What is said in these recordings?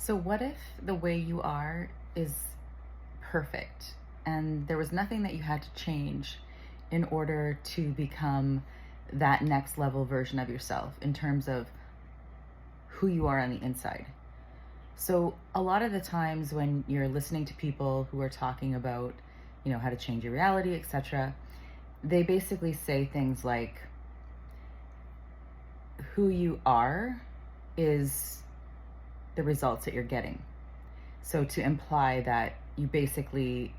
So, what if the way you are is perfect and there was nothing that you had to change in order to become that next level version of yourself in terms of who you are on the inside? So, a lot of the times when you're listening to people who are talking about, how to change your reality, etc., they basically say things like, who you are is the results that you're getting. So to imply that you basically,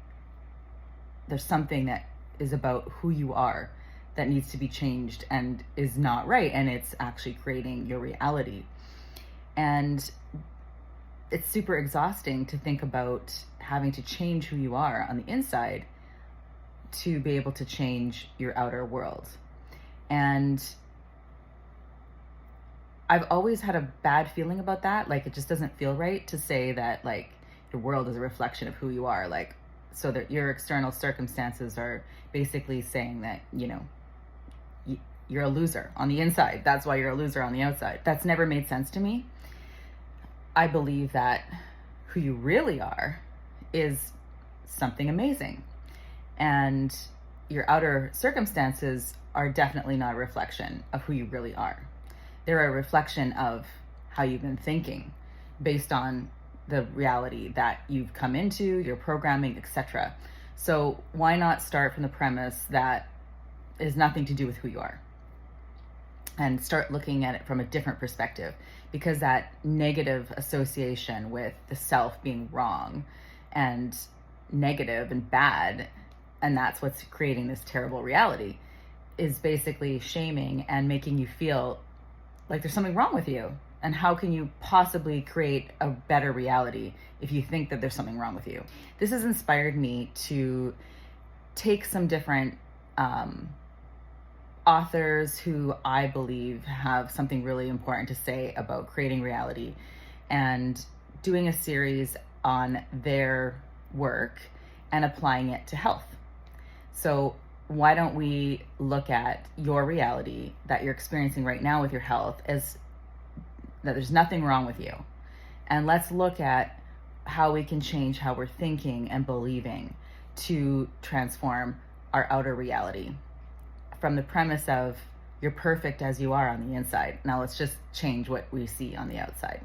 there's something that is about who you are that needs to be changed and is not right. And it's actually creating your reality. And it's super exhausting to think about having to change who you are on the inside to be able to change your outer world. And I've always had a bad feeling about that. Like, it just doesn't feel right to say that, like, your world is a reflection of who you are. Like, so that your external circumstances are basically saying that, you're a loser on the inside. That's why you're a loser on the outside. That's never made sense to me. I believe that who you really are is something amazing. And your outer circumstances are definitely not a reflection of who you really are. They're a reflection of how you've been thinking based on the reality that you've come into, your programming, etc. So why not start from the premise that it has nothing to do with who you are and start looking at it from a different perspective? Because that negative association with the self being wrong and negative and bad, and that's what's creating this terrible reality, is basically shaming and making you feel like there's something wrong with you. And how can you possibly create a better reality if you think that there's something wrong with you? This has inspired me to take some different authors who I believe have something really important to say about creating reality and doing a series on their work and applying it to health. So why don't we look at your reality that you're experiencing right now with your health as that there's nothing wrong with you. And let's look at how we can change how we're thinking and believing to transform our outer reality from the premise of you're perfect as you are on the inside. Now let's just change what we see on the outside.